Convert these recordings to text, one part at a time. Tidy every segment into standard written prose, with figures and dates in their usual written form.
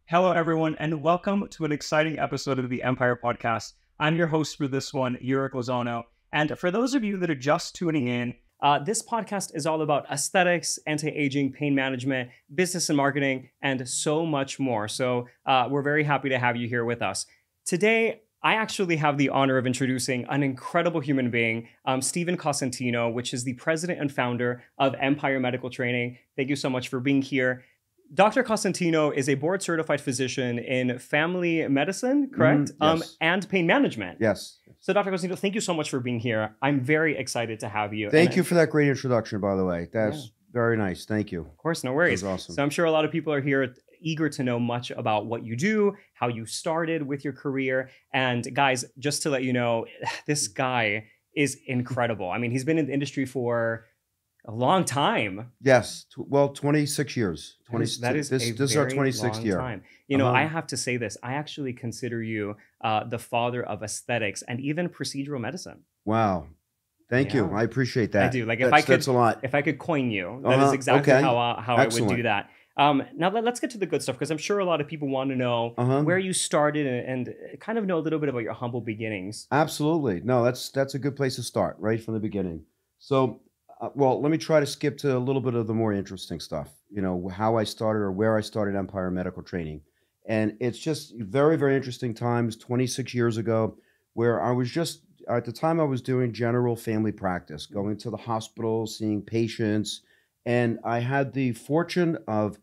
Hello, everyone, and welcome to an exciting episode of the Empire Podcast. I'm your host for this one, Yurik Lozano. And for those of you that are just tuning in, this podcast is all about aesthetics, anti-aging, pain management, business and marketing, and so much more. So we're very happy to have you here with us. Today, I actually have the honor of introducing an incredible human being, Stephen Cosentino, which is the president and founder of Empire Medical Training. Thank you so much for being here. Dr. Cosentino is a board-certified physician in family medicine, correct? Yes. And pain management. Yes. So Dr. Cosentino, thank you so much for being here. I'm very excited to have you. Thank you for that great introduction, by the way. That's very nice. Thank you. Of course, no worries. That was awesome. So I'm sure a lot of people are here eager to know much about what you do, how you started with your career. And guys, just to let you know, this guy is incredible. I mean, he's been in the industry for a long time. Yes. Well, 26 years. That is this is our 26th year. Time. You know, I have to say this. I actually consider you the father of aesthetics and even procedural medicine. Wow. Thank you. I appreciate that. I do. Like that's a lot. If I could coin you, that is exactly how I would do that. Now let's get to the good stuff, because I'm sure a lot of people want to know where you started and kind of know a little bit about your humble beginnings. Absolutely. No, that's a good place to start right from the beginning. So, well, let me try to skip to a little bit of the more interesting stuff. You know, how I started or where I started Empire Medical Training. And it's just very, very interesting times, 26 years ago, where I was just, at the time I was doing general family practice, going to the hospital, seeing patients. And I had the fortune of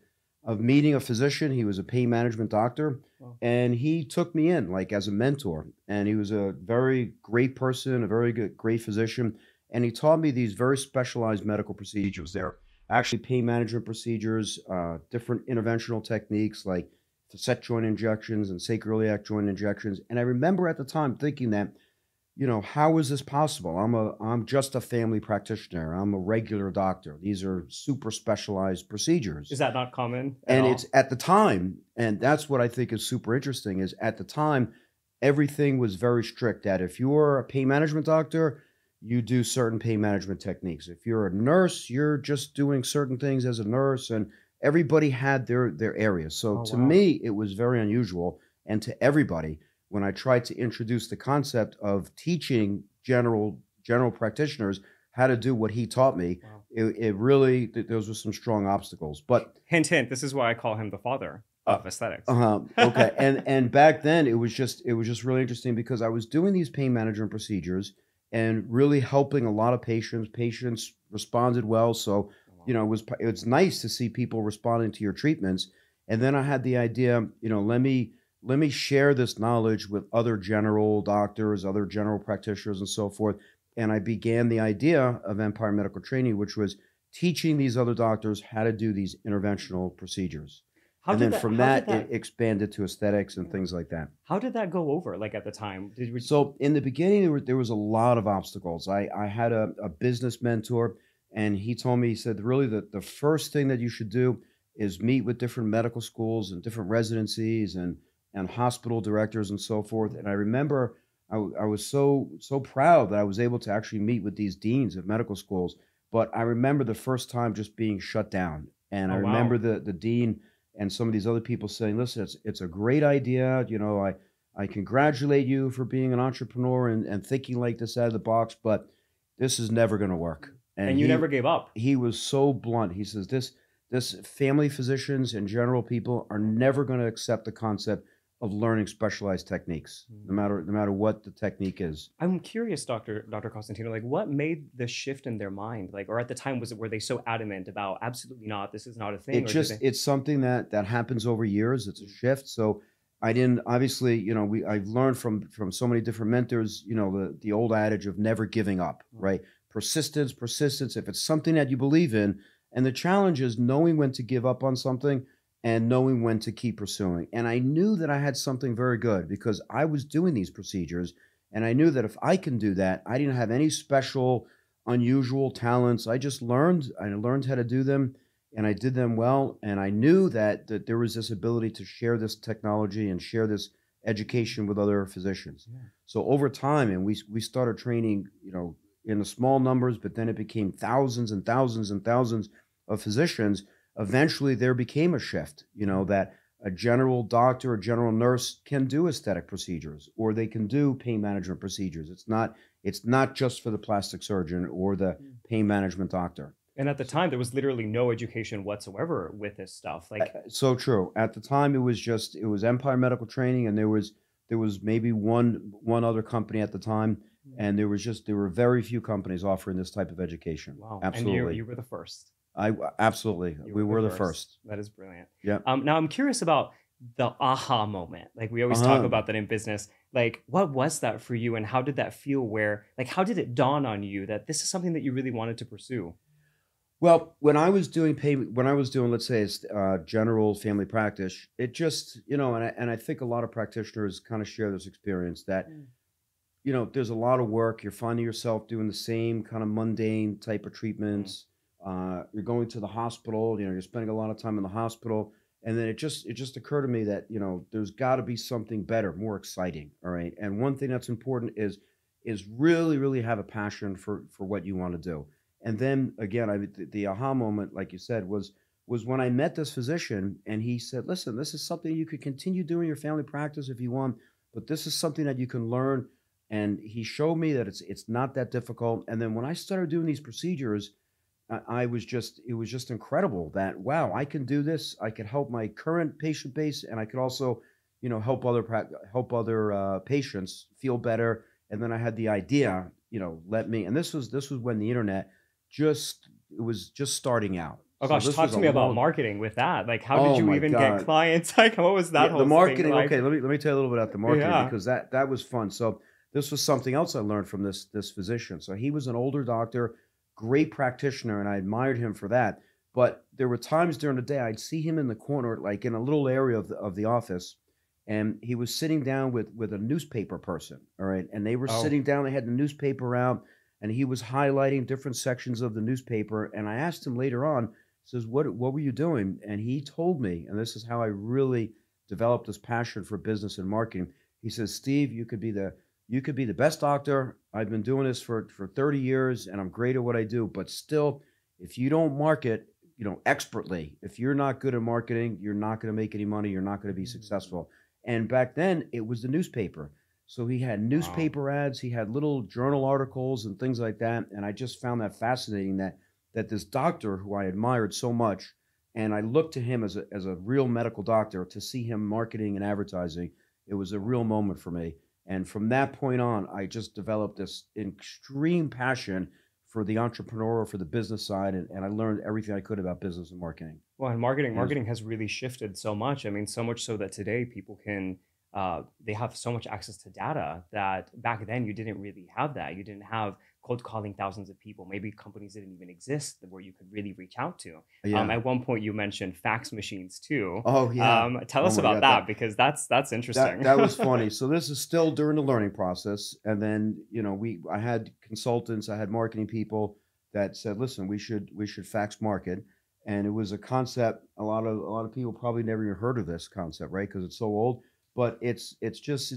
meeting a physician. He was a pain management doctor, and he took me in like as a mentor. And he was a very great person, a very great physician. And he taught me these very specialized medical procedures. They're actually pain management procedures, different interventional techniques like facet joint injections and sacroiliac joint injections. And I remember at the time thinking that, you know, how is this possible? I'm just a family practitioner. I'm a regular doctor. These are super specialized procedures. Is that not common? And it's at the time, and that's what I think is super interesting, is at the time, everything was very strict that if you're a pain management doctor, you do certain pain management techniques. If you're a nurse, you're just doing certain things as a nurse, and everybody had their areas. So to me, it was very unusual. And to everybody, when I tried to introduce the concept of teaching general practitioners how to do what he taught me, it really, those were some strong obstacles. But hint, hint, this is why I call him the father of aesthetics. Okay. And back then it was just really interesting because I was doing these pain management procedures and really helping a lot of patients. Patients responded well. So, you know, it's nice to see people responding to your treatments. And then I had the idea, you know, let me share this knowledge with other general doctors, other general practitioners, and so forth. And I began the idea of Empire Medical Training, which was teaching these other doctors how to do these interventional procedures. It expanded to aesthetics and things like that. How did that go over, like, at the time? So in the beginning, there was a lot of obstacles. I had a business mentor, and he told me, he said, really, the first thing that you should do is meet with different medical schools and different residencies and hospital directors and so forth. And I remember I was so proud that I was able to actually meet with these deans of medical schools. But I remember the first time just being shut down. And I remember the dean and some of these other people saying, listen, it's a great idea. You know, I congratulate you for being an entrepreneur and thinking like this out of the box, but this is never going to work. And you never gave up. He was so blunt. He says, this family physicians and general people are never going to accept the concept of learning specialized techniques, no matter what the technique is. I'm curious, Dr. Cosentino, like, what made the shift in their mind? Like, or at the time, were they so adamant about absolutely not, this is not a thing? It's something that happens over years. It's a shift. So I didn't, obviously, you know, I've learned from so many different mentors, you know, the old adage of never giving up, right? Persistence. If it's something that you believe in, and the challenge is knowing when to give up on something and knowing when to keep pursuing. And I knew that I had something very good because I was doing these procedures, and I knew that if I can do that, I didn't have any special, unusual talents. I learned how to do them, and I did them well. And I knew that there was this ability to share this technology and share this education with other physicians. Yeah. So over time, and we started training, you know, in the small numbers, but then it became thousands and thousands and thousands of physicians. Eventually there became a shift, you know, that a general doctor or general nurse can do aesthetic procedures, or they can do pain management procedures. It's not just for the plastic surgeon or the pain management doctor. And at the time, there was literally no education whatsoever with this stuff. Like, So true. At the time, it was Empire Medical Training, and there was maybe one other company at the time, and there were very few companies offering this type of education. wow. Absolutely. And you were the first. Absolutely. We were the first. That is brilliant. Yeah. Now I'm curious about the aha moment. Like we always talk about that in business. Like, what was that for you, and how did that feel? How did it dawn on you that this is something that you really wanted to pursue? Well, when I was doing let's say, general family practice, it just, and I think a lot of practitioners kind of share this experience that, there's a lot of work. You're finding yourself doing the same kind of mundane type of treatments. You're going to the hospital, you're spending a lot of time in the hospital. And then it just occurred to me that, there's got to be something better, more exciting. All right. And one thing that's important is really, really have a passion for what you want to do. And then again, the aha moment, like you said, was when I met this physician, and he said, listen, this is something you could continue doing your family practice if you want, but this is something that you can learn. And he showed me that it's not that difficult. And then when I started doing these procedures, it was just incredible that, wow, I can do this. I could help my current patient base, and I could also, help other patients feel better. And then I had the idea, and this was when the internet was just starting out. Oh gosh, talk to me about marketing with that. Like, how did you even get clients? Like, what was that whole the marketing? thing like? Okay, let me tell you a little bit about the marketing, because that was fun. So this was something else I learned from this physician. So he was an older doctor, great practitioner, and I admired him for that. But there were times during the day I'd see him in the corner, like in a little area of the office, and he was sitting down with a newspaper person. All right, and they were sitting down. They had the newspaper out, and he was highlighting different sections of the newspaper. And I asked him later on, says, what were you doing? And he told me, and this is how I really developed this passion for business and marketing. He says, Steve, you could be the best doctor. I've been doing this for 30 years, and I'm great at what I do. But still, if you don't market, expertly, if you're not good at marketing, you're not going to make any money. You're not going to be successful. And back then, it was the newspaper. So he had newspaper ads, he had little journal articles and things like that. And I just found that fascinating that this doctor who I admired so much, and I looked to him as a real medical doctor, to see him marketing and advertising, it was a real moment for me. And from that point on, I just developed this extreme passion for the entrepreneurial, for the business side, and I learned everything I could about business and marketing. Well, and marketing has really shifted so much. I mean, so much so that today people can they have so much access to data that back then you didn't really have that. You didn't have cold calling thousands of people. Maybe companies didn't even exist where you could really reach out to. At one point you mentioned fax machines too. Oh yeah. Tell us about that, because that's interesting. That was funny. So this is still during the learning process. And then, I had consultants, I had marketing people that said, listen, we should fax market. And it was a concept, a lot of people probably never even heard of this concept, right? Because it's so old. But it's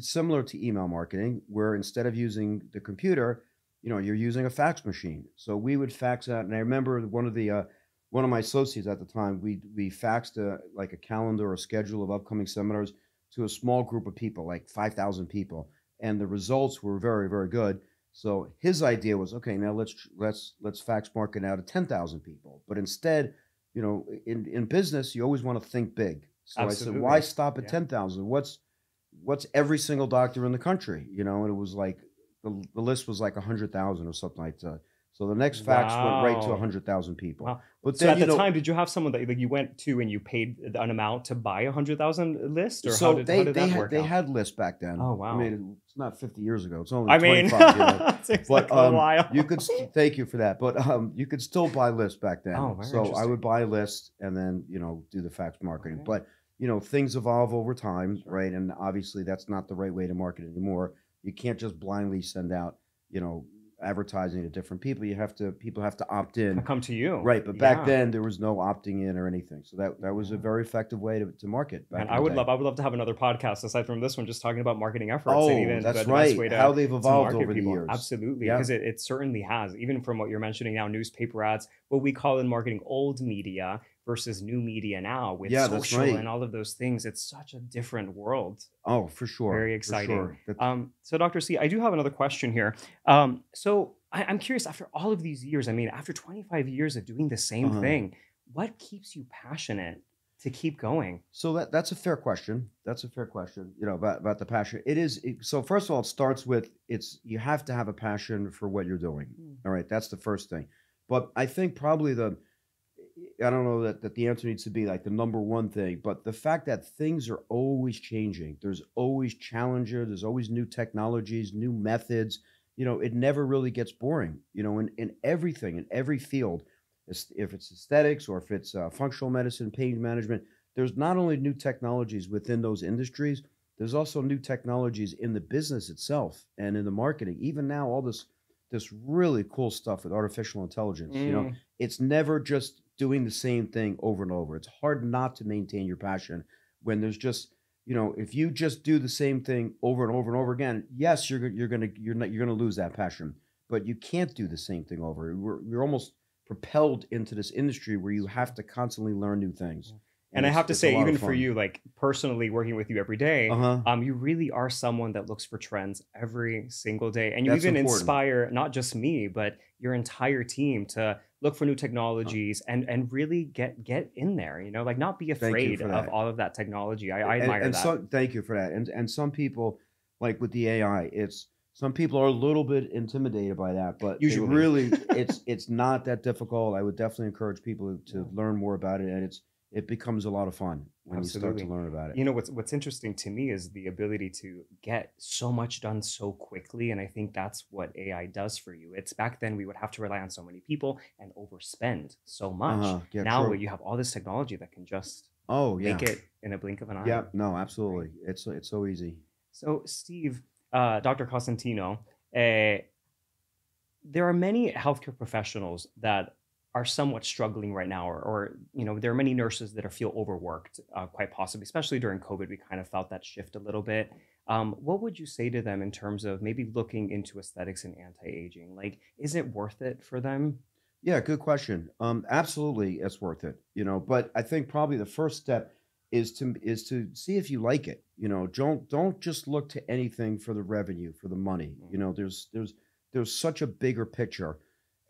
similar to email marketing, where instead of using the computer, you're using a fax machine. So we would fax out, and I remember one of my associates at the time, we faxed a calendar or a schedule of upcoming seminars to a small group of people, like 5,000 people, and the results were very, very good. So his idea was, okay, now let's fax market out to 10,000 people. But instead, in business, you always want to think big. So Absolutely. I said, why stop at 10,000? What's every single doctor in the country? And it was like the list was like 100,000 or something like that. So the next fax went right to 100,000 people. Wow. But so then, at the time, did you have someone that you went to and you paid an amount to buy 100,000 list, or how did that work out? They had lists back then. Oh wow! I mean, it's not 50 years ago. It's only 25. It's but like a while. You could thank you for that. But you could still buy lists back then. Oh, very so I would buy a list and then do the fax marketing. Okay. But things evolve over time, right? And obviously, that's not the right way to market anymore. You can't just blindly send out advertising to different people. People have to opt in. Come to you. Right. But back then there was no opting in or anything. So that was a very effective way to market. And I would love to have another podcast aside from this one, just talking about marketing efforts. Oh, and even that's the right. best way How they've evolved over the people. years. Absolutely. Yeah. Because it certainly has, even from what you're mentioning now, newspaper ads, what we call in marketing old media versus new media now with Yeah, that's social right. and all of those things. It's such a different world. Oh, for sure, Very for exciting. sure. That So, Dr. C, I do have another question here. I'm curious, after all of these years, I mean, after 25 years of doing the same uh thing, what keeps you passionate to keep going? So that's a fair question. That's a fair question. About the passion. So first of all, it starts with it's you have to have a passion for what you're doing. Mm. All right, that's the first thing. But I think probably I don't know that the answer needs to be like the number one thing, but the fact that things are always changing. There's always challenger. There's always new technologies, new methods. It never really gets boring. In everything, in every field, if it's aesthetics or if it's functional medicine, pain management, there's not only new technologies within those industries, there's also new technologies in the business itself and in the marketing. Even now, all this really cool stuff with artificial intelligence. Mm. It's never just doing the same thing over and over. It's hard not to maintain your passion when there's just if you just do the same thing over and over and over again. Yes, you're gonna lose that passion, but you can't do the same thing over. You're almost propelled into this industry where you have to constantly learn new things, And and I it's have to it's a say, lot of even for fun. you, like personally working with you every day, Uh-huh. you really are someone that looks for trends every single day. And you That's even important. inspire not just me, but your entire team to look for new Uh, technologies and really get in there, like not be Thank you afraid for of that. all of that technology. I And admire and that. so thank you for that. And some people, like with the AI, it's some people are a little bit intimidated by that, but Usually. it's not that difficult. I would definitely encourage people Yeah. to learn more about it, and it becomes a lot of fun when you start to Absolutely. learn about it. What's interesting to me is the ability to get so much done so quickly, and I think that's what AI does for you. It's back then we would have to rely on so many people and overspend so much. Uh-huh. Yeah, Now true. you have all this technology that can just Oh, make yeah. it in a blink of an eye, Yeah, no, right? absolutely. It's so easy. So, Steve, Dr. Cosentino, uh, there are many healthcare professionals that are somewhat struggling right now, or there are many nurses that are feel overworked, quite possibly, especially during COVID. We kind of felt that shift a little bit. What would you say to them in terms of maybe looking into aesthetics and anti-aging? Like, is it worth it for them? Yeah, good question. Absolutely, it's worth it. But I think probably the first step is to see if you like it. Don't just look to anything for the revenue, for the money. Mm. There's such a bigger picture,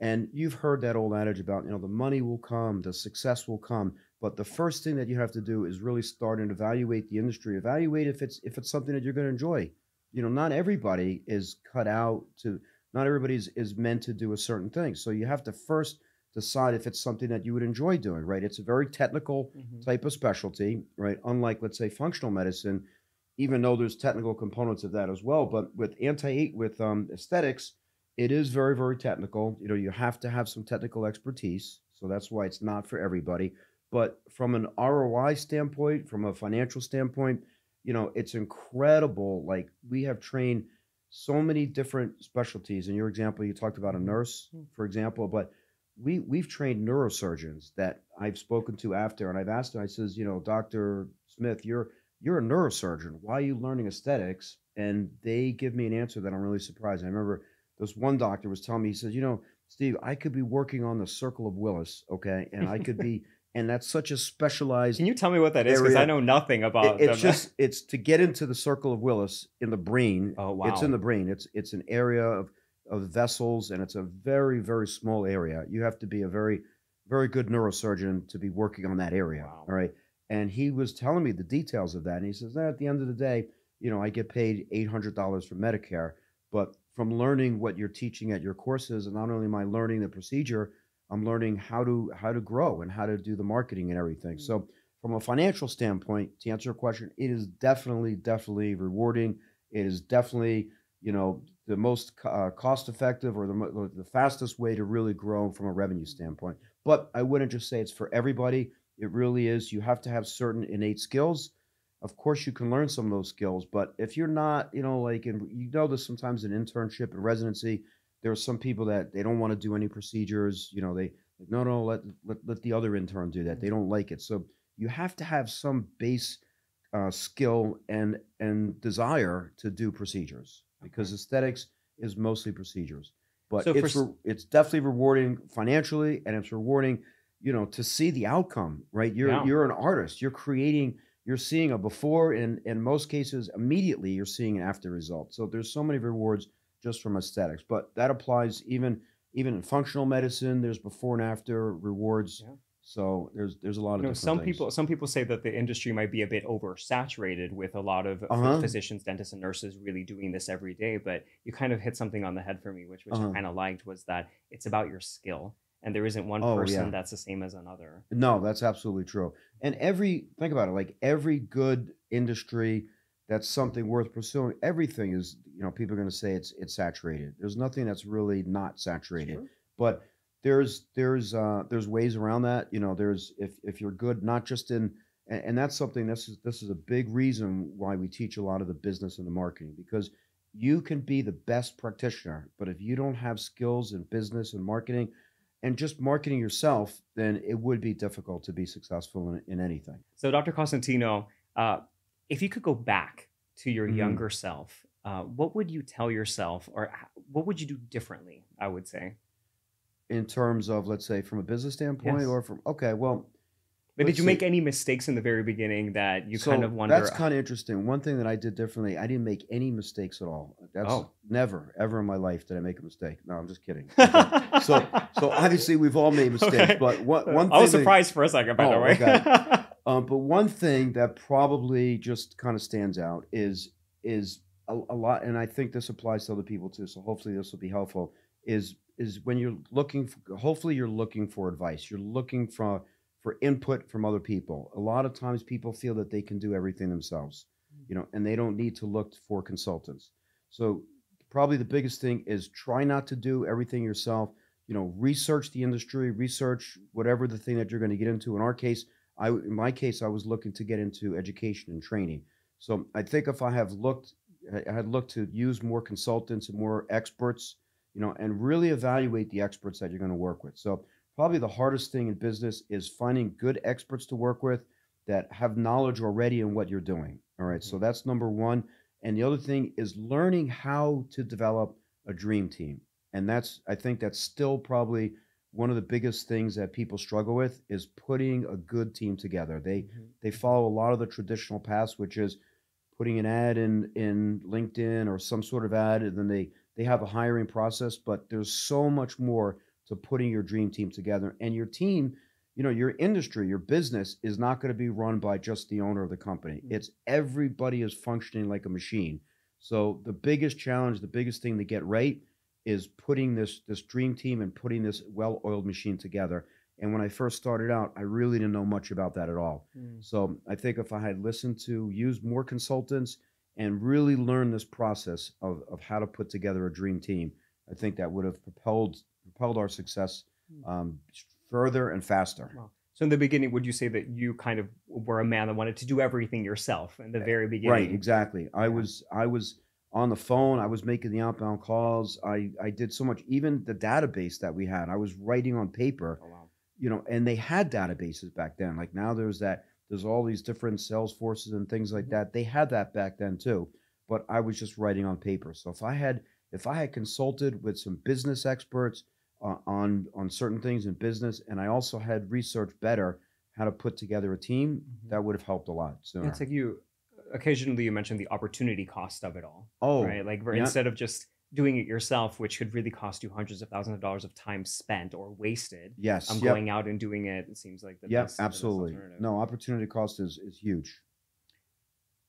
and you've heard that old adage about the money will come, the success will come. But the first thing that you have to do is really start and evaluate the industry. Evaluate if it's something that you're going to enjoy. Not everybody is cut out to not everybody is meant to do a certain thing. So you have to first decide if it's something that you would enjoy doing, right? It's a very technical Hmm. type of specialty, right? Unlike, let's say, functional medicine, even though there's technical components of that as well. But with aesthetics, it is very, very technical. You have to have some technical expertise. So that's why it's not for everybody. But from an ROI standpoint, from a financial standpoint, it's incredible. Like we have trained so many different specialties. In your example, you talked about a Hmm. nurse, for example, but we've trained neurosurgeons that I've spoken to after, and I've asked them. I says, Doctor Smith, you're a neurosurgeon. Why are you learning aesthetics? And they give me an answer that I'm really surprised. I remember this one doctor was telling me. He says, Steve, I could be working on the Circle of Willis, okay, and that's such a specialized Can you tell me what that is? Because I area. know nothing it, about it's them. just it's to get into the circle of Willis in the brain. Oh, It's in wow. the brain. It's an area of vessels, and it's a very, very small area. You have to be a very, very good neurosurgeon to be working on that area. Wow. All right. And he was telling me the details of that. And he says, at the end of the day, I get paid $800 for Medicare, but from learning what you're teaching at your courses, and not only am I learning the procedure, I'm learning how to grow and how to do the marketing and everything. Mm. So from a financial standpoint, to answer your question, it is definitely, definitely rewarding. It is definitely, the most cost effective or the fastest way to really grow from a revenue standpoint. But I wouldn't just say it's for everybody. It really is. You have to have certain innate skills. Of course, you can learn some of those skills, but if you're not, like, and this sometimes in internship and residency, there are some people that they don't want to do any procedures. They no, no, let the other intern do that. They don't like it. So you have to have some base skill and desire to do procedures Okay. because aesthetics is mostly procedures. But So for it's definitely rewarding financially, and it's rewarding to see the outcome, right? You're Yeah. you're an artist. You're seeing a before, and in most cases, immediately you're seeing an after result. So there's so many rewards just from aesthetics, but that applies even in functional medicine. There's before and after rewards. Yeah. So there's a lot You of know, different some things. people some people say that the industry might be a bit oversaturated with a lot of Uh-huh. physicians, dentists, and nurses really doing this every day. But you kind of hit something on the head for me, which I Uh-huh. kind of liked, was that it's about your skill, and there isn't one Oh person yeah. that's the same as another. No, that's absolutely true. And think about it, like every good industry that's something worth pursuing, everything is, people are going to say it's saturated. There's nothing that's really not It's saturated. true. But there's ways around that. There's if you're good not just in and that's something this is a big reason why we teach a lot of the business and the marketing, because you can be the best practitioner, but if you don't have skills in business and marketing, and just marketing yourself, then it would be difficult to be successful in anything. So, Dr. Cosentino, uh, if you could go back to your Mhm. younger self, what would you tell yourself, or what would you do differently? I would say. In terms of, let's say, from a business standpoint, Yes. or okay, well, But did let's you make see. any mistakes in the very beginning that you kind of So that's wonder, kind of interesting. One thing that I did differently, I didn't make any mistakes at all. That's oh. never, ever in my life did I make a mistake. No, I'm just kidding. Okay. So obviously we've all made mistakes, Okay. but one I was thing that, surprised for a second, by the oh, way. okay. But one thing that probably just kind of stands out is a lot, and I think this applies to other people too. So hopefully this will be helpful. Is when you're looking for, hopefully you're looking for advice. You're looking for input from other people. A lot of times people feel that they can do everything themselves, and they don't need to look for consultants. So probably the biggest thing is try not to do everything yourself. Research the industry, research whatever the thing that you're going to get into. In my case, I was looking to get into education and training. So I think if I had looked to use more consultants and more experts, and really evaluate the experts that you're going to work with. So probably the hardest thing in business is finding good experts to work with that have knowledge already in what you're doing. All right. So Mhm. that's number one. And the other thing is learning how to develop a dream team. And I think that's still probably one of the biggest things that people struggle with, is putting a good team together. Mhm. They Mhm. follow a lot of the traditional paths, which is putting an ad in LinkedIn or some sort of ad, and then they have a hiring process. But there's so much more to putting your dream team together. And your team, your industry, your business is not going to be run by just the owner of the company. Mhm. It's everybody is functioning like a machine. So the biggest challenge, the biggest thing to get right, is putting this dream team and putting this well-oiled machine together. And when I first started out, I really didn't know much about that at all. Mm. So I think if I had listened to, use more consultants, and really learn this process of how to put together a dream team, I think that would have propelled our success Mm. um, further and faster. Wow. So in the beginning, would you say that you kind of were a man that wanted to do everything yourself in the very Right, beginning? exactly. I Yeah. was I was on the phone. I was making the outbound calls. I did so much. Even the database that we had, I was writing on paper. Oh wow. And they had databases back then. Like now, there's all these different sales forces and things like Mhm. that. They had that back then too, but I was just writing on paper. So if I had consulted with some business experts on certain things in business, and I also had researched better how to put together a team, Mhm. that would have helped a lot Yeah, it's sooner. like you occasionally you mentioned the opportunity cost of it all, Oh, right? Like where yeah, instead of just doing it yourself, which could really cost you hundreds of thousands of dollars of time spent or wasted, yes, going yep, out and doing it, it seems like yep, the best absolutely. alternative. No, opportunity cost is huge.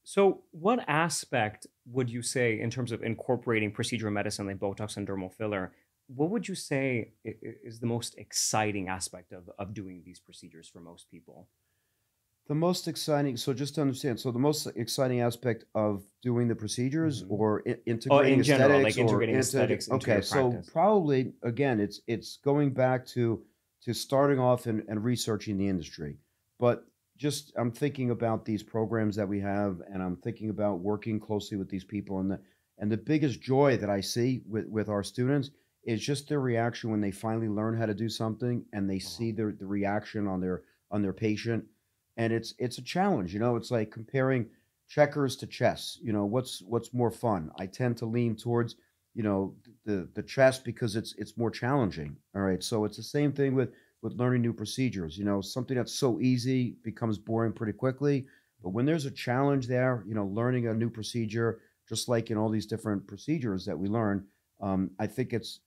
So, what aspect would you say, in terms of incorporating procedural medicine like Botox and dermal filler, what would you say is the most exciting aspect of doing these procedures for most people? The most exciting, so just to understand, so the most exciting aspect of doing the procedures, Hmm. or Or integrating in general, like aesthetics, or integrating aesthetics into okay, your so practice. probably again, it's going back to starting off and researching the industry. But just I'm thinking about these programs that we have, and I'm thinking about working closely with these people, and the biggest joy that I see with our students is just their reaction when they finally learn how to do something, and they Oh, wow. see the reaction on their patient. And it's a challenge. It's like comparing checkers to chess. What's more fun? I tend to lean towards the chess, because it's more challenging. All right, so it's the same thing with with learning new procedures. Something that's so easy becomes boring pretty quickly. But when there's a challenge there, learning a new procedure, just like in all these different procedures that we learn, I think it's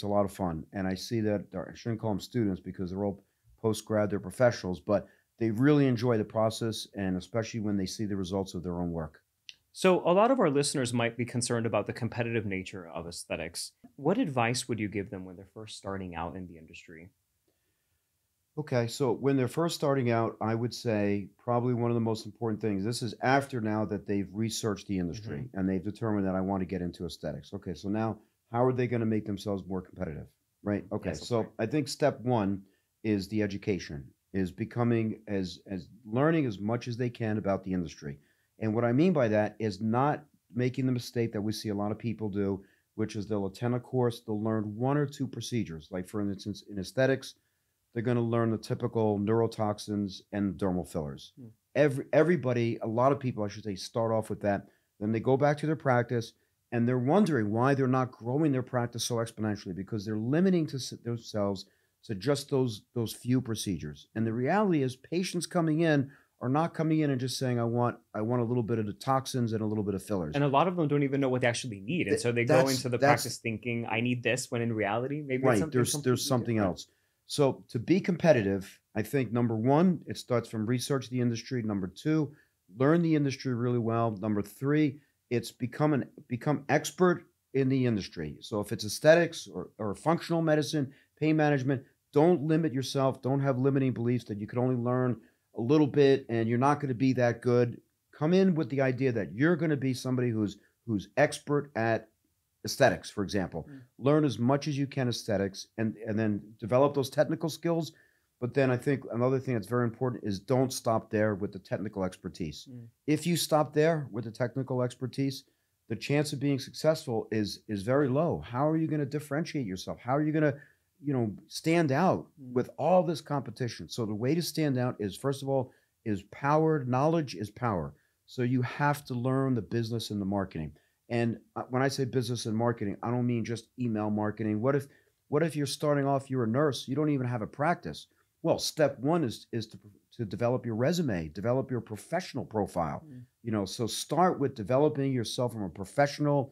a lot of fun. And I see that I shouldn't call them students because they're all post grad, they're professionals, but they really enjoy the process, and especially when they see the results of their own work. So, a lot of our listeners might be concerned about the competitive nature of aesthetics. What advice would you give them when they're first starting out in the industry? Okay, so when they're first starting out, I would say probably one of the most important things. This is after now that they've researched the Hmm. industry and they've determined that I want to get into aesthetics. Okay, so now how are they going to make themselves more competitive? Right? Okay, Yes, that's right. so I think step one is the education, is becoming as learning as much as they can about the industry. And what I mean by that is not making the mistake that we see a lot of people do, which is they'll attend a course, they'll learn one or two procedures. Like for instance, in aesthetics, they're going to learn the typical neurotoxins and dermal fillers. Mm. Everybody, a lot of people, I should say, start off with that. Then they go back to their practice and they're wondering why they're not growing their practice so exponentially because they're limiting themselves to just those few procedures. And the reality is, patients coming in are not coming in and just saying, I want a little bit of the toxins and a little bit of fillers. And a lot of them don't even know what they actually need. And Th- so they go That's into the that's practice thinking, I need this, when in reality, maybe right. it's There's completely something different. else. So to be competitive, I think number one, it starts from research the industry. Number two, learn the industry really well. Number three, it's become expert in the industry. So if it's aesthetics or functional medicine, pain management, don't limit yourself. Don't have limiting beliefs that you can only learn a little bit and you're not going to be that good. Come in with the idea that you're going to be somebody who's expert at aesthetics, for example. Mm. Learn as much as you can aesthetics and then develop those technical skills. But then I think another thing that's very important is don't stop there with the technical expertise. Mm. If you stop there with the technical expertise, the chance of being successful is very low. How are you going to differentiate yourself? How are you going to, stand out Mm. with all this competition? So the way to stand out is first of all is power. Knowledge is power. So you have to learn the business and the marketing. And when I say business and marketing, I don't mean just email marketing. What if you're starting off, you're a nurse, you don't even have a practice? Well, step one is to develop your resume, develop your professional profile. Mm. So start with developing yourself from a professional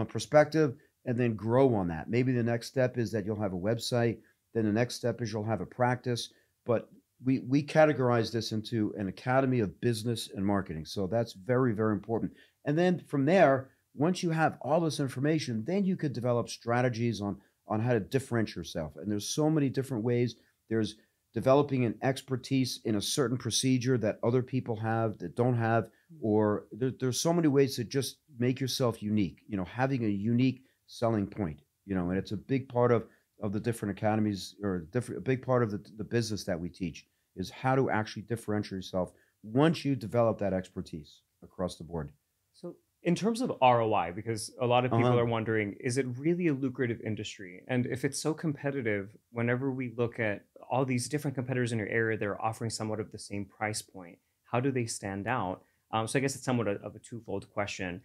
perspective, and then grow on that. Maybe the next step is that you'll have a website. Then the next step is you'll have a practice. But we categorize this into an academy of business and marketing. So that's very, very important. And then from there, once you have all this information, then you could develop strategies on how to differentiate yourself. And there's so many different ways. There's developing an expertise in a certain procedure that other people have that don't have, or there's so many ways to just make yourself unique. Having a unique selling point. And it's a big part of the different academies, or a big part of the business that we teach is how to actually differentiate yourself once you develop that expertise across the board. So, in terms of ROI, because a lot of people Uh-huh. are wondering, is it really a lucrative industry? And if it's so competitive, whenever we look at all these different competitors in your area, they're offering somewhat of the same price point. How do they stand out? So, I guess it's somewhat of a twofold question.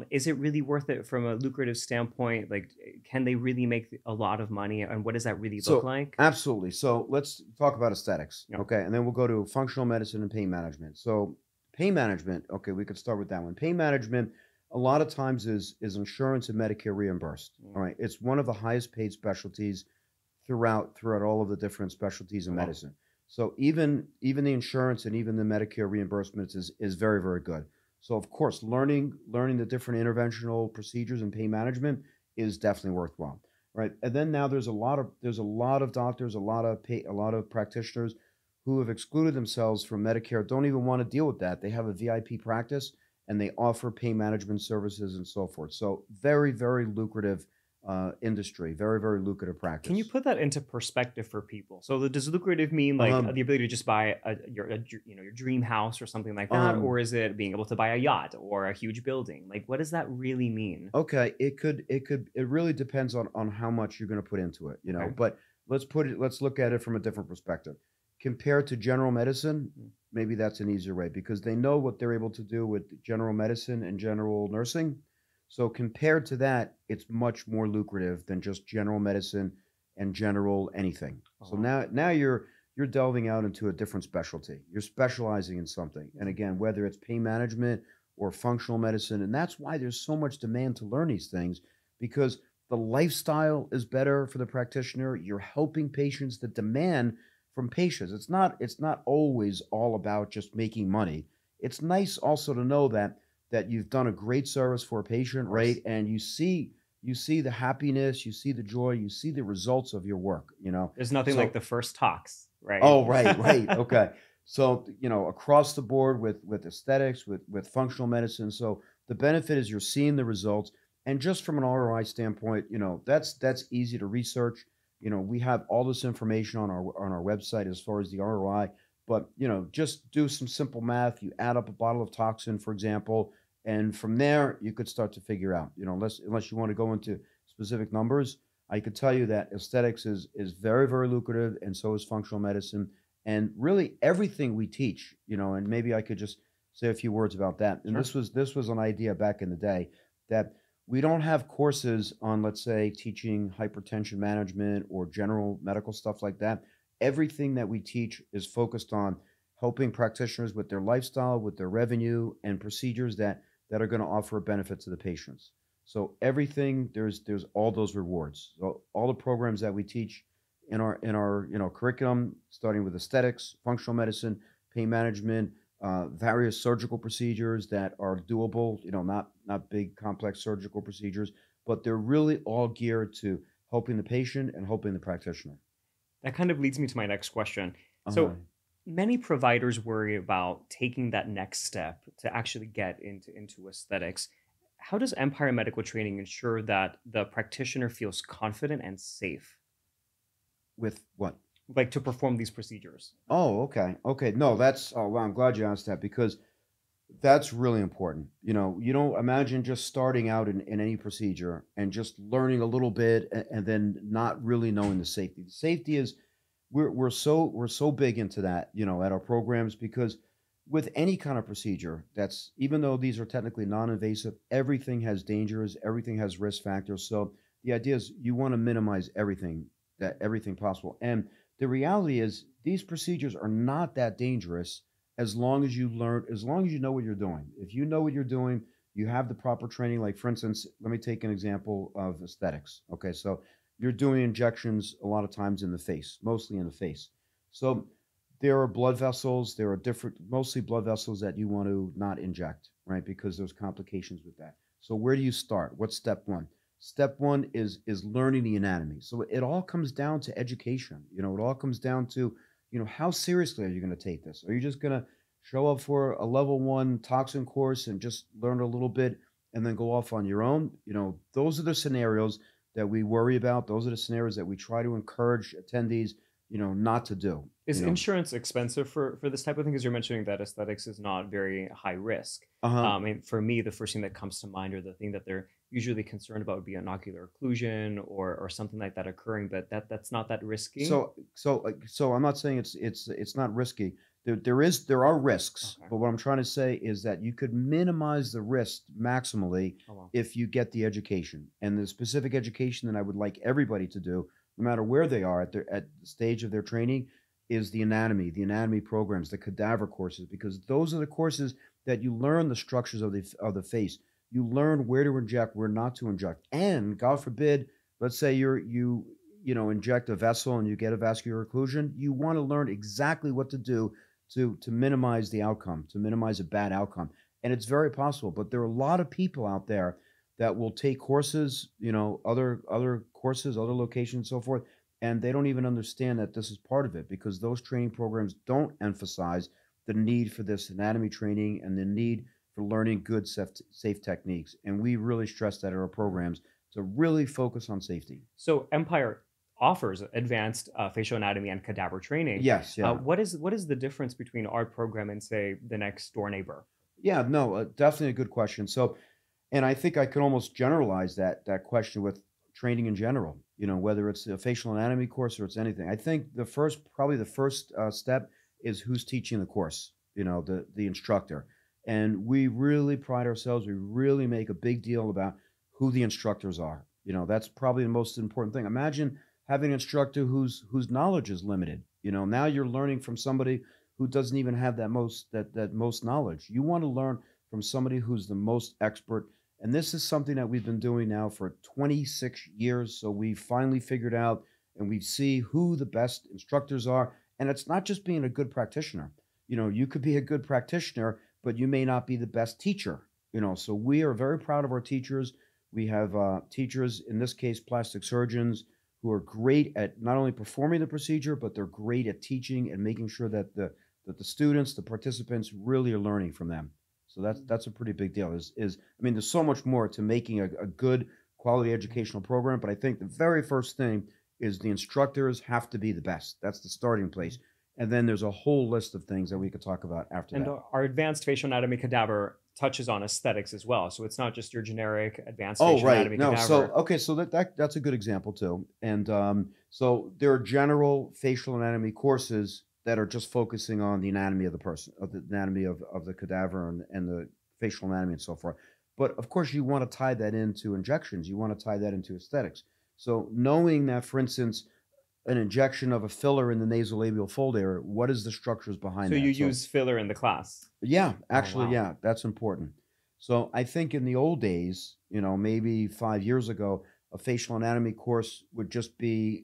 Is it really worth it from a lucrative standpoint? Like, can they really make a lot of money? And what does that really look So like? absolutely. So let's talk about aesthetics, Yeah. okay, and then we'll go to functional medicine and pain management. So pain management, okay, we could start with that one. Pain management, a lot of times is insurance and Medicare reimbursed. Mm. All right, it's one of the highest paid specialties throughout all of the different specialties in Oh, wow. medicine. So even the insurance and even the Medicare reimbursements is very, very good. So of course, learning the different interventional procedures and pain management is definitely worthwhile, right? And then now there's a lot of doctors, a lot of practitioners who have excluded themselves from Medicare, don't even want to deal with that. They have a VIP practice and they offer pain management services and so forth. So very, very lucrative industry, very, very lucrative Can you practice. put that into perspective for people? So, does lucrative mean like Um, the ability to just buy your dream house or something like that, um, or is it being able to buy a yacht or a huge building? Like, what does that really mean? okay, it really depends on how much you're going to put into it, Okay. but let's look at it from a different perspective. Compared to general medicine, Mm. maybe that's an easier way because they know what they're able to do with general medicine and general nursing. So compared to that, it's much more lucrative than just general medicine and general anything. So Uh-huh. now you're delving out into a different specialty. You're specializing in something. And again, whether it's pain management or functional medicine, and that's why there's so much demand to learn these things, because the lifestyle is better for the practitioner. You're helping patients. The demand from patients. It's not always all about just making money. It's nice also to know that you've done a great service for a Of patient, right? course. And you see the happiness, you see the joy, you see the results of your work, you know. There's nothing like So, the first talks, right? oh, right, okay. So, across the board with aesthetics, with functional medicine. So the benefit is you're seeing the results, and just from an ROI standpoint, that's easy to research. We have all this information on our website as far as the ROI. But just do some simple math. You add up a bottle of toxin, for example, and from there you could start to figure out. Unless you want to go into specific numbers, I could tell you that aesthetics is very, very lucrative, and so is functional medicine, and really everything we teach. And maybe I could just say a few words about that. And Sure. this was an idea back in the day that we don't have courses on, let's say, teaching hypertension management or general medical stuff like that. Everything that we teach is focused on helping practitioners with their lifestyle, with their revenue, and procedures that are going to offer a benefit to the patients. So everything there's all those rewards. So all the programs that we teach in our curriculum, starting with aesthetics, functional medicine, pain management, various surgical procedures that are doable. Not big complex surgical procedures, but they're really all geared to helping the patient and helping the practitioner. That kind of leads me to my next question. Uh, So many providers worry about taking that next step to actually get into aesthetics. How does Empire Medical Training ensure that the practitioner feels confident and safe, with what? like to perform these procedures? Oh, okay. Okay. No, well, I'm glad you asked that, because that's really important. You don't imagine just starting out in any procedure and just learning a little bit, and then not really knowing the safety. The safety is we're so big into that, at our programs, because with any kind of procedure, that's even though these are technically non-invasive, everything has dangers, everything has risk factors. So the idea is you want to minimize everything possible. And the reality is these procedures are not that dangerous as long as you know what you're doing. If you know what you're doing, you have the proper training. Like, for instance, let me take an example of aesthetics. Okay, so you're doing injections a lot of times in the face, mostly in the face. So there are blood vessels, there are mostly blood vessels that you want to not inject, right? Because there's complications with that. So where do you start? What's step one? Step one is learning the anatomy. So it all comes down to education. It all comes down to, how seriously are you going to take this? Are you just going to show up for a level one toxin course and just learn a little bit and then go off on your own? Those are the scenarios that we worry about. Those are the scenarios that we try to encourage attendees, not to do. Is insurance expensive for this type of thing? Because you're mentioning that aesthetics is not very high risk. Uh-huh. And for me, the first thing that comes to mind, or the thing that they're usually concerned about, would be an ocular occlusion or something like that occurring. But that's not that risky. So I'm not saying it's not risky. There are risks, Okay. but what I'm trying to say is that you could minimize the risk maximally Oh well. if you get the education, and the specific education that I would like everybody to do, no matter where they are at the stage of their training, is the anatomy programs, the cadaver courses, because those are the courses that you learn the structures of the face. You learn where to inject, where not to inject, and God forbid, let's say you inject a vessel and you get a vascular occlusion. You want to learn exactly what to do to minimize the outcome, to minimize a bad outcome. And it's very possible, but there are a lot of people out there that will take courses, other courses, other locations, and so forth, and they don't even understand that this is part of it, because those training programs don't emphasize the need for this anatomy training and the need for learning good, safe techniques. And we really stress that in our programs to really focus on safety. So Empire offers advanced facial anatomy and cadaver training. Yes, yeah. What is the difference between our program and, say, the next door neighbor? Yeah, no, definitely a good question. So, and I think I could almost generalize that question with training in general. Whether it's a facial anatomy course or it's anything. I think probably the first step is who's teaching the course. The instructor, and we really pride ourselves. We really make a big deal about who the instructors are. That's probably the most important thing. Imagine having an instructor whose knowledge is limited. Now you're learning from somebody who doesn't even have that most knowledge. You want to learn from somebody who's the most expert. And this is something that we've been doing now for 26 years. So we finally figured out and we see who the best instructors are. And it's not just being a good practitioner. You could be a good practitioner, but you may not be the best teacher. So we are very proud of our teachers. We have teachers, in this case, plastic surgeons, who are great at not only performing the procedure, but they're great at teaching and making sure that the students, the participants, really are learning from them. So that's a pretty big deal. There's so much more to making a good quality educational program, but I think the very first thing is the instructors have to be the best. That's the starting place. And then there's a whole list of things that we could talk about after that. And our advanced facial anatomy cadaver touches on aesthetics as well. So it's not just your generic advanced facial anatomy cadaver. So that's a good example too. And so there are general facial anatomy courses that are just focusing on the anatomy of the person, of the anatomy of the cadaver and the facial anatomy and so forth. But of course, you want to tie that into injections. You want to tie that into aesthetics. So knowing that, for instance, an injection of a filler in the nasolabial fold area, what is the structures behind that? So you use filler in the class? Yeah, actually, wow. Yeah, that's important. So I think in the old days, maybe 5 years ago, a facial anatomy course would just be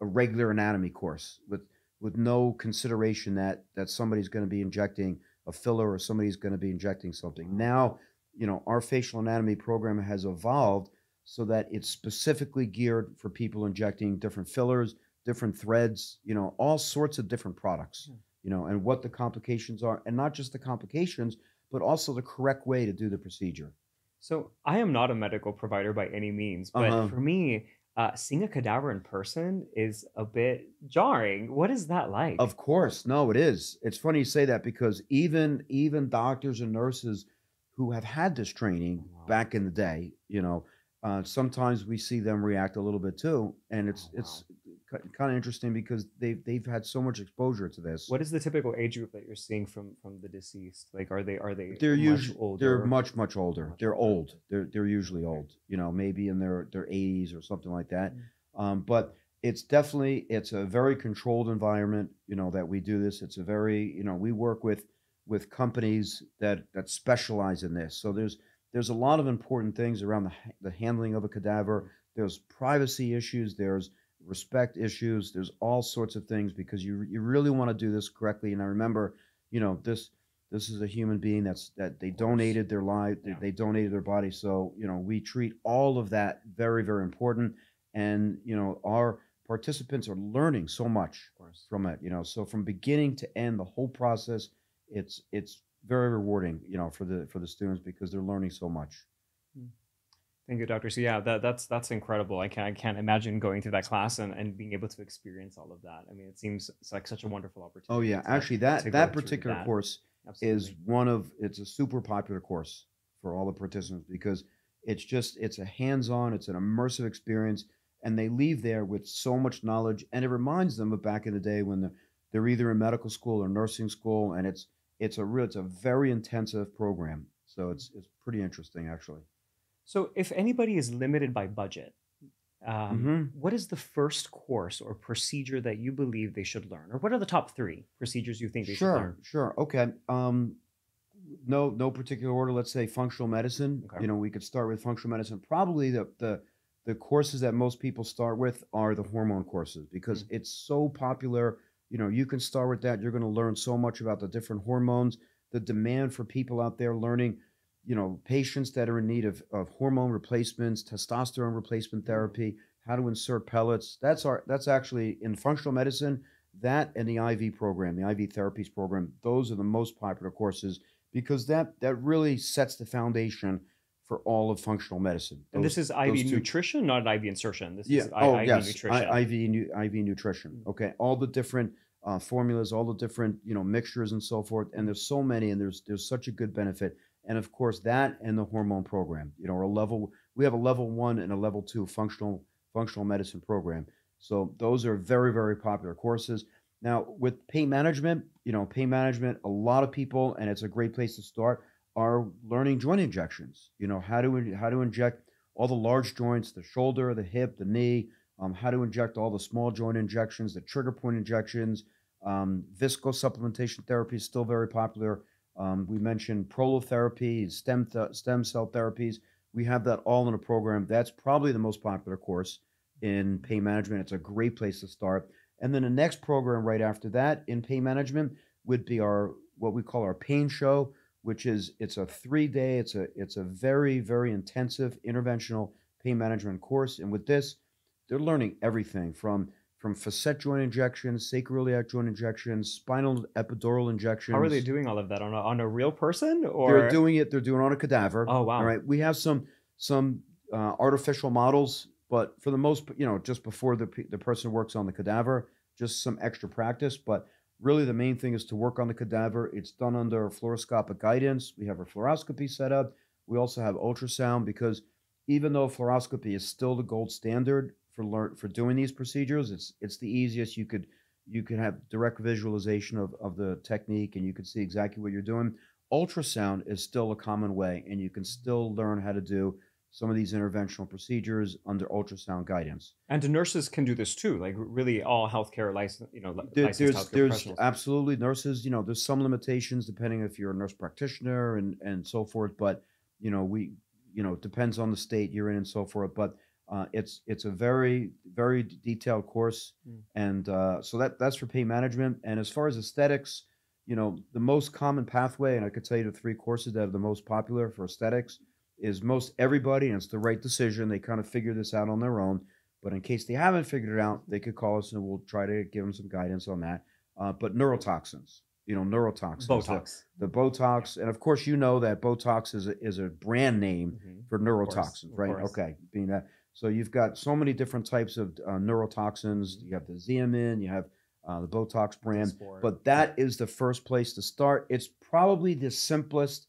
a regular anatomy course with no consideration that somebody's going to be injecting a filler or somebody's going to be injecting something. Now, our facial anatomy program has evolved so that it's specifically geared for people injecting different fillers, different threads, all sorts of different products, and what the complications are, and not just the complications, but also the correct way to do the procedure. So I am not a medical provider by any means, but for me, seeing a cadaver in person is a bit jarring. What is that like? Of course. No, it is. It's funny you say that because even doctors and nurses who have had this training back in the day, sometimes we see them react a little bit too. And it's kind of interesting because they've had so much exposure to this. What is the typical age group that you're seeing from the deceased? Like, are they They're much usually older? They're much older. They're old. They're usually old. Maybe in their 80s or something like that. But it's a very controlled environment. That we do this. It's a very we work with companies that specialize in this. So there's a lot of important things around the handling of a cadaver. There's privacy issues. There's respect issues. There's all sorts of things because you really want to do this correctly. And I remember, this is a human being that they donated their life, they donated their body. So, we treat all of that very, very important. And, our participants are learning so much from it, so from beginning to end, the whole process, it's very rewarding, for the students because they're learning so much. Thank you, Doctor. So yeah, that's incredible. I can't imagine going through that class and being able to experience all of that. I mean, it seems like such a wonderful opportunity. Oh yeah, actually that particular course is it's a super popular course for all the participants because it's a hands-on, it's an immersive experience, and they leave there with so much knowledge, and it reminds them of back in the day when they're either in medical school or nursing school, and it's a very intensive program. So it's pretty interesting actually. So if anybody is limited by budget, what is the first course or procedure that you believe they should learn? Or what are the top 3 procedures you think they should learn? Sure. Okay. No particular order. Let's say functional medicine. Okay. We could start with functional medicine. Probably the courses that most people start with are the hormone courses because it's so popular. You can start with that. You're going to learn so much about the different hormones, the demand for people out there learning, patients that are in need of hormone replacements, testosterone replacement therapy, how to insert pellets. That's actually in functional medicine, that and the IV program, the IV therapies program. Those are the most popular courses because that really sets the foundation for all of functional medicine. And this is IV nutrition, not IV insertion. This is IV nutrition. IV nutrition. Okay, all the different formulas, all the different mixtures and so forth. And there's so many, and there's such a good benefit. And of course, that and the hormone program. We have a level 1 and a level 2 functional medicine program. So those are very, very popular courses. Now with pain management, a lot of people, and it's a great place to start, are learning joint injections. How to inject all the large joints, the shoulder, the hip, the knee, how to inject all the small joint injections, the trigger point injections. Visco supplementation therapy is still very popular. We mentioned prolotherapy, stem cell therapies. We have that all in a program. That's probably the most popular course in pain management. It's a great place to start. And then the next program right after that in pain management would be our what we call our pain show, which is it's a 3 day. It's a very very intensive interventional pain management course. And with this, they're learning everything from facet joint injections, sacroiliac joint injections, spinal epidural How are they injections. doing all of that on a real person They're or? doing it. They're doing it on a cadaver. Oh All wow. right. We have some artificial models, but for the most, just before the person works on the cadaver, just some extra practice. But really, the main thing is to work on the cadaver. It's done under fluoroscopic guidance. We have a fluoroscopy set up. We also have ultrasound because even though fluoroscopy is still the gold standard for doing these procedures, it's the easiest. You could have direct visualization of the technique, and you can see exactly what you're doing. Ultrasound is still a common way, and you can still learn how to do some of these interventional procedures under ultrasound guidance. And nurses can do this too, like really all healthcare license, licensed There's healthcare there's professionals. absolutely nurses. There's some limitations depending if you're a nurse practitioner and so forth. But we it depends on the state you're in and so forth. But it's a very very detailed course, Mm. and so that's for pain management. And as far as aesthetics, the most common pathway, and I could tell you the three courses that are the most popular for aesthetics is most everybody, and it's the right decision. They kind of figure this out on their own. But in case they haven't figured it out, they could call us and we'll try to give them some guidance on that. But neurotoxins, neurotoxins, Botox. the Botox, and of course that Botox is a brand name Mhm. for neurotoxins, Of right? course. Okay, being that. So you've got so many different types of neurotoxins. You have the Xeomin, you have the Botox brand, Sport. but that is the first place to start. It's probably the simplest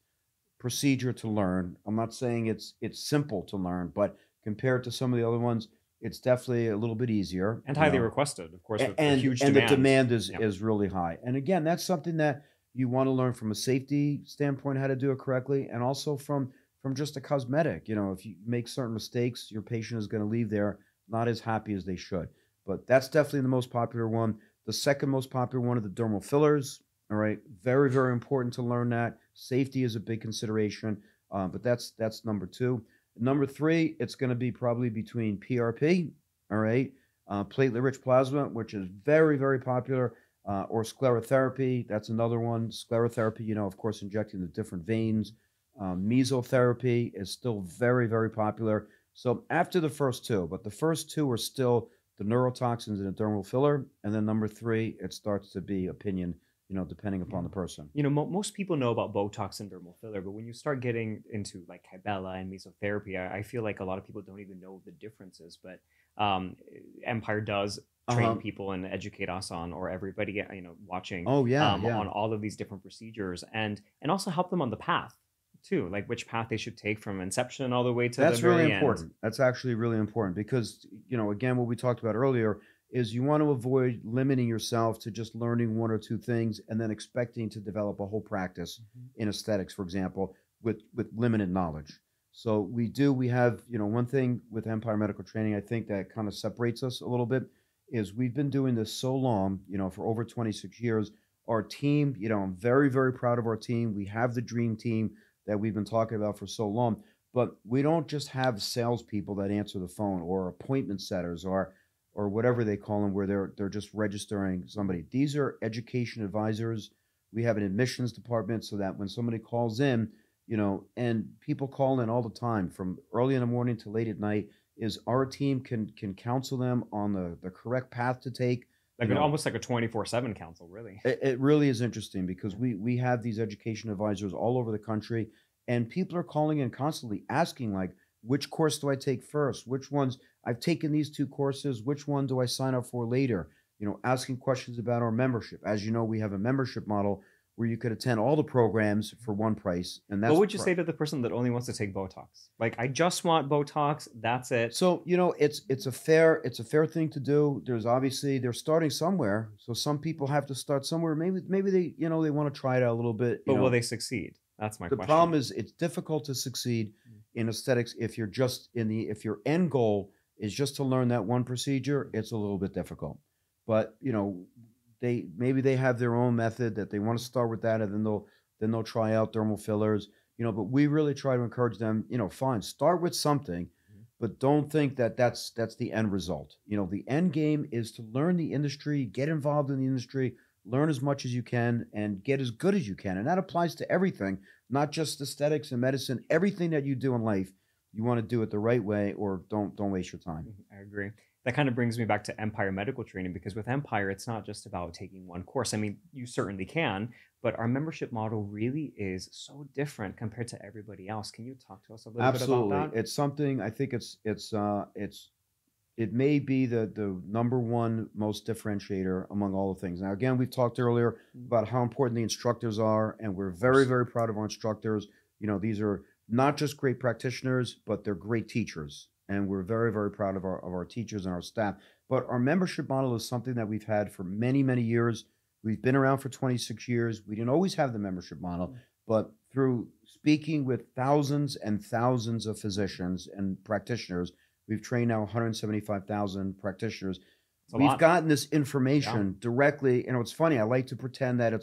procedure to learn. I'm not saying it's simple to learn, but compared to some of the other ones, it's definitely a little bit easier. And highly requested, of course, with And huge the demand. demand Yeah. is really high. And again, that's something that you want to learn from a safety standpoint how to do it correctly, and also from just a cosmetic. If you make certain mistakes, your patient is going to leave there not as happy as they should. But that's definitely the most popular one. The second most popular one are the dermal fillers. All right, very very important to learn that. Safety is a big consideration, but that's number two. Number three, it's going to be probably between PRP, all right, platelet-rich plasma, which is very very popular, or sclerotherapy. That's another one. Sclerotherapy, of course, injecting the different veins. Mesotherapy is still very very popular. So after the first two, but the first two are still the neurotoxins and the dermal filler, and then number three, it starts to be opinion, depending upon the person. Most people know about Botox and dermal filler, but when you start getting into like Kybella and mesotherapy, I feel like a lot of people don't even know the differences. But Empire does train people and educate us on, or everybody, watching, Oh yeah, yeah. on all of these different procedures, and also help them on the path too, like which path they should take from inception all the way to That's the very really end. important. That's actually really important because, again, what we talked about earlier is you want to avoid limiting yourself to just learning one or two things and then expecting to develop a whole practice in aesthetics, for example, with limited knowledge. So we have, one thing with Empire Medical Training, I think that kind of separates us a little bit is we've been doing this so long, for over 26 years. Our team, I'm very, very proud of our team. We have the dream team that we've been talking about for so long, but we don't just have salespeople that answer the phone or appointment setters or whatever they call them, where they're just registering somebody. These are education advisors. We have an admissions department so that when somebody calls in, and people call in all the time from early in the morning to late at night, is our team can counsel them on the correct path to take. Like almost like a 24/7 counsel, really. It really is interesting because we have these education advisors all over the country, and people are calling in constantly asking, like, which course do I take first? Which ones? I've taken these two courses. Which one do I sign up for later? Asking questions about our membership. As you know, we have a membership model where you could attend all the programs for one price. And that's what would you say to the person that only wants to take Botox? Like, I just want Botox. That's it. So, it's a fair thing to do. There's obviously they're starting somewhere. So some people have to start somewhere. Maybe they, they want to try it out a little bit. But will they succeed? That's my question. The problem is it's difficult to succeed in aesthetics if you're just if your end goal is just to learn that one procedure, it's a little bit difficult. But maybe they have their own method that they want to start with that, and then they'll try out dermal fillers. But we really try to encourage them. Fine, start with something, but don't think that that's the end result. The end game is to learn the industry, get involved in the industry, learn as much as you can, and get as good as you can. And that applies to everything, not just aesthetics and medicine. Everything that you do in life, you want to do it the right way, or don't waste your time. I agree. That kind of brings me back to Empire Medical Training, because with Empire, it's not just about taking one course. I mean, you certainly can, but our membership model really is so different compared to everybody else. Can you talk to us a little bit about that? It's something, I think it may be the number one most differentiator among all the things. Now, again, we've talked earlier about how important the instructors are, and we're very, very proud of our instructors. These are not just great practitioners, but they're great teachers. And we're very, very proud of our teachers and our staff. But our membership model is something that we've had for many, many years. We've been around for 26 years. We didn't always have the membership model, but through speaking with thousands and thousands of physicians and practitioners, we've trained now 175,000 practitioners. We've gotten this information directly. It's funny, I like to pretend that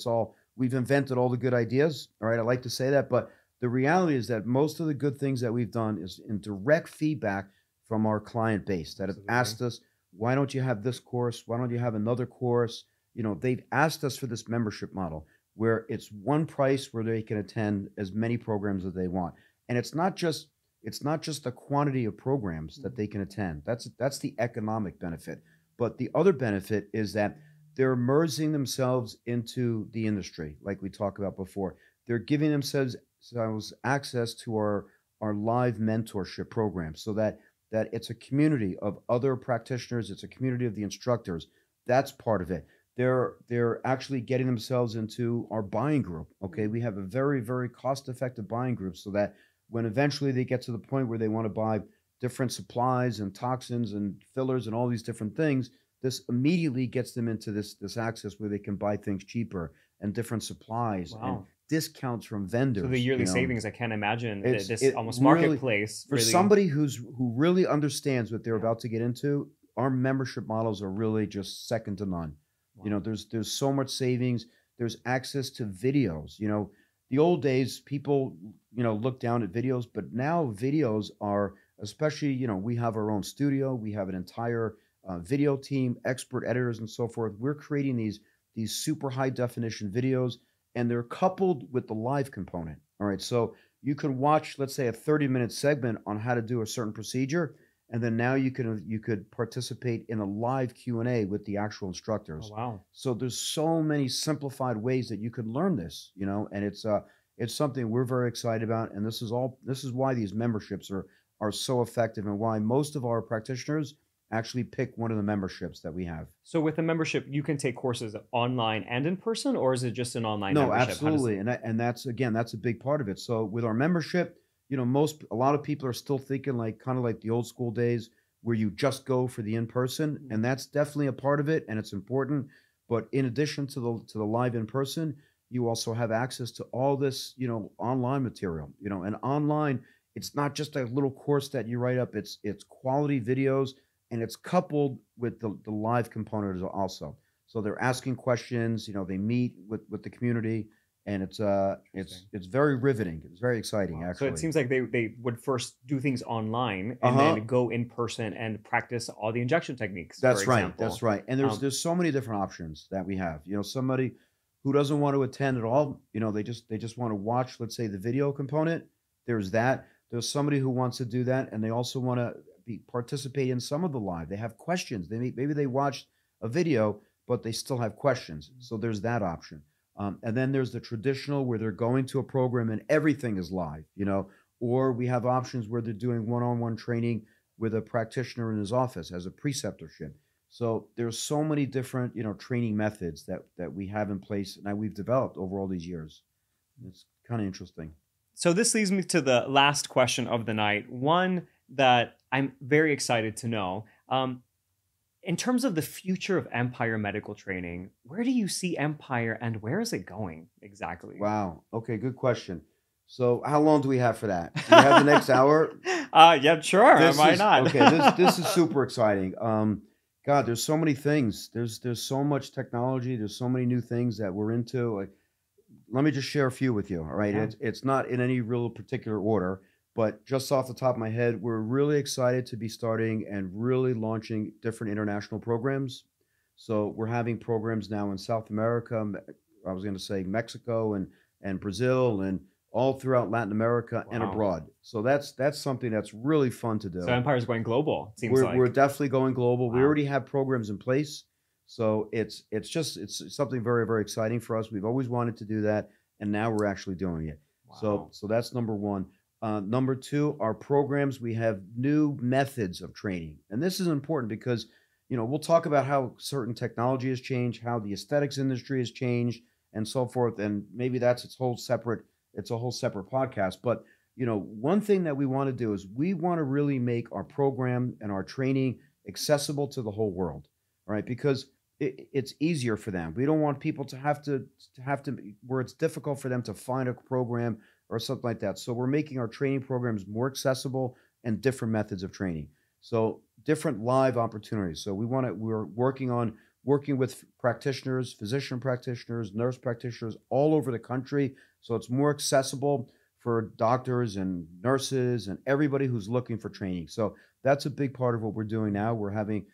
we've invented all the good ideas. All right, I like to say that, but the reality is that most of the good things that we've done is in direct feedback from our client base that have asked us, why don't you have this course? Why don't you have another course? They've asked us for this membership model where it's one price where they can attend as many programs as they want. And it's not just the quantity of programs that they can attend. That's the economic benefit. But the other benefit is that they're immersing themselves into the industry, like we talked about before. They're giving themselves access to our live mentorship program, so that it's a community of other practitioners. It's a community of the instructors. That's part of it. They're actually getting themselves into our buying group. Okay, we have a very, very cost-effective buying group, so that when eventually they get to the point where they want to buy different supplies and toxins and fillers and all these different things, this immediately gets them into this access where they can buy things cheaper and different supplies and discounts from vendors. So the yearly savings, I can't imagine this almost really, marketplace. For somebody who really understands what they're about to get into, our membership models are really just second to none. Wow. There's so much savings. There's access to videos. The old days, people, look down at videos, but now videos are, especially, we have our own studio. We have an entire video team, expert editors, and so forth. We're creating these super high definition videos, and they're coupled with the live component. All right. So you can watch, let's say, a 30-minute segment on how to do a certain procedure. And then now you could participate in a live Q&A with the actual instructors. Oh, wow. So there's so many simplified ways that you can learn this, and it's something we're very excited about. And this is why these memberships are so effective, and why most of our practitioners actually pick one of the memberships that we have. So with a membership, you can take courses online and in person, or is it just an online membership? No, absolutely. And that's a big part of it. So with our membership, a lot of people are still thinking kind of like the old school days where you just go for the in-person, and that's definitely a part of it, and it's important. But in addition to the live in-person, you also have access to all this, online material, and online, it's not just a little course that you write up, it's quality videos, and it's coupled with the live component also. So they're asking questions, they meet with the community, and it's very riveting. It's very exciting, actually. So it seems like they would first do things online and then go in person and practice all the injection techniques. That's for example. That's right. And there's so many different options that we have. Somebody who doesn't want to attend at all, they just want to watch, let's say, the video component. There's that. There's somebody who wants to do that, and they also want to participate in some of the live. They have questions. Maybe they watched a video, but they still have questions. So there's that option. And then there's the traditional where they're going to a program and everything is live, or we have options where they're doing one-on-one training with a practitioner in his office as a preceptorship. So there's so many different, training methods that we have in place and that we've developed over all these years. It's kind of interesting. So this leads me to the last question of the night, one that I'm very excited to know. In terms of the future of Empire Medical Training, where do you see Empire and where is it going exactly? Wow. Okay, good question. So how long do we have for that? Do we have the next hour? Yeah, sure. Why not? Okay. This is super exciting. God, there's so many things. There's so much technology. There's so many new things that we're into. Like, let me just share a few with you. All right. Yeah. It's not in any real particular order, but just off the top of my head, we're really excited to be starting and really launching different international programs. So we're having programs now in South America. I was going to say Mexico and Brazil and all throughout Latin America and Wow. abroad. So that's something that's really fun to So do. Empire's going global, it seems We're like. definitely going global. We Wow. already have programs in place. So it's something very, very exciting for us. We've always wanted to do that, and now we're actually doing it. Wow. So that's number one. Number two, our programs, we have new methods of training. And this is important because, we'll talk about how certain technology has changed, how the aesthetics industry has changed, and so forth. And maybe that's it's a whole separate podcast. But one thing that we want to do is we want to really make our program and our training accessible to the whole world, right? Because it's easier for them. We don't want people to have to where it's difficult for them to find a program or something like that. So we're making our training programs more accessible and different methods of training. So different live opportunities. So we're working with practitioners, physician practitioners, nurse practitioners all over the country. So it's more accessible for doctors and nurses and everybody who's looking for training. So that's a big part of what we're doing now. We're having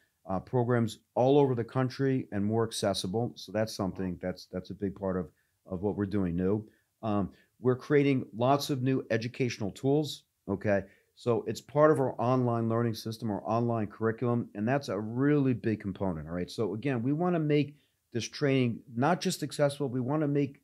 programs all over the country and more accessible. So that's something that's a big part of what we're doing new. We're creating lots of new educational tools. Okay. So it's part of our online learning system, our online curriculum, and that's a really big component. All right. So again, we want to make this training not just accessible, we want to make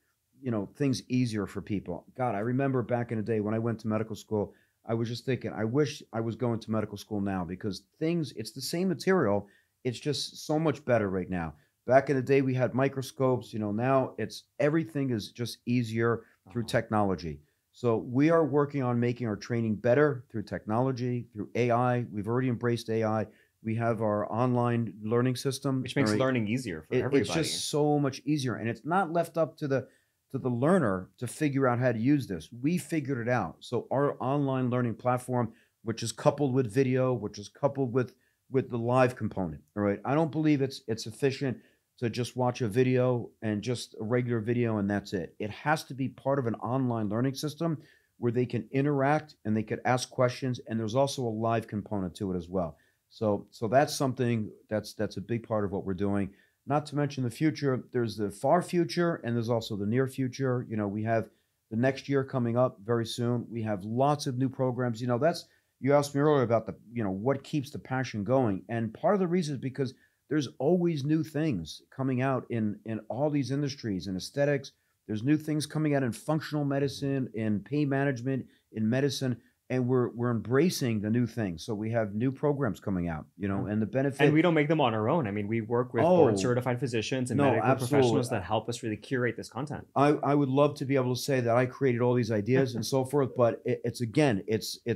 things easier for people. God, I remember back in the day when I went to medical school, I was just thinking, I wish I was going to medical school now because it's the same material. It's just so much better right now. Back in the day, we had microscopes. Now everything is just easier through technology. So we are working on making our training better through technology, through AI. We've already embraced AI. We have our online learning system, Which makes learning easier for everybody. It's just so much easier, and it's not left up to the learner to figure out how to use this. We figured it out. So our online learning platform, which is coupled with video, which is coupled with the live component. All right. I don't believe it's efficient to just watch a video and just a regular video and that's it. It has to be part of an online learning system where they can interact and they could ask questions, and there's also a live component to it as well. So that's something that's a big part of what we're doing. Not to mention the future. There's the far future and there's also the near future. We have the next year coming up very soon. We have lots of new programs. You asked me earlier about what keeps the passion going. And part of the reason is because there's always new things coming out in all these industries, in aesthetics. There's new things coming out in functional medicine, in pain management, in medicine. And we're embracing the new things. So we have new programs coming out, and the benefit. And we don't make them on our own. I mean, we work with board certified physicians and medical professionals that help us really curate this content. I would love to be able to say that I created all these ideas and so forth, but it's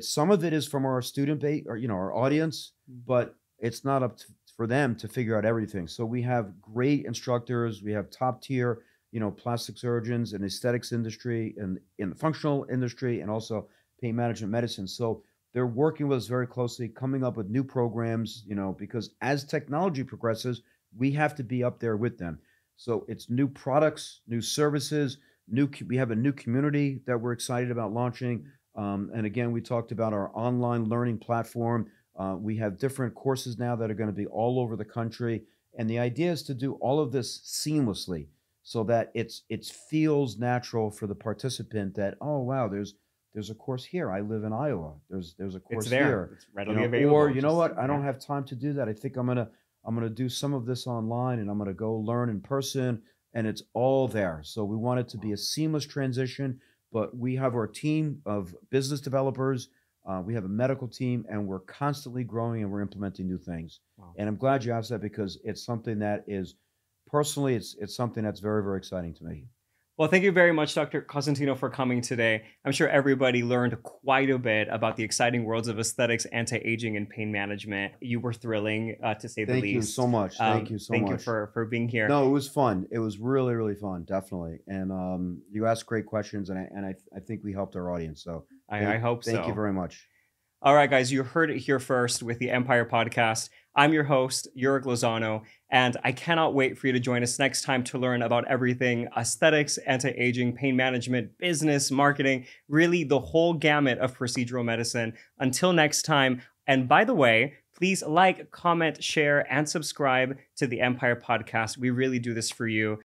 some of it is from our student base or our audience, but it's not up for them to figure out everything. So we have great instructors, we have top tier, plastic surgeons and aesthetics industry and in the functional industry and also pain management medicine. So they're working with us very closely, coming up with new programs, because as technology progresses, we have to be up there with them. So it's new products, new services, we have a new community that we're excited about launching. And again, we talked about our online learning platform. We have different courses now that are going to be all over the country. And the idea is to do all of this seamlessly so that it feels natural for the participant that, oh, wow, there's a course here. I live in Iowa. There's a course it's there. here. It's readily available. Or what? I don't have time to do that. I think I'm gonna do some of this online and I'm gonna go learn in person, and it's all there. So we want it to be a seamless transition. But we have our team of business developers. We have a medical team, and we're constantly growing and we're implementing new things. Wow. And I'm glad you asked that because it's something that is personally it's something that's very, very exciting to me. Well, thank you very much, Dr. Cosentino, for coming today. I'm sure everybody learned quite a bit about the exciting worlds of aesthetics, anti-aging, and pain management. You were thrilling, to say the Thank you least. so much. Thank you so Thank you much. for being here. No, it was fun. It was really, really fun, definitely. And you asked great questions, and I think we helped our audience. So I hope thank you so. very much. All right, guys, you heard it here first with the Empire Podcast. I'm your host, Yurik Lozano, and I cannot wait for you to join us next time to learn about everything aesthetics, anti-aging, pain management, business, marketing, really the whole gamut of procedural medicine. Until next time, and by the way, please like, comment, share, and subscribe to the Empire Podcast. We really do this for you.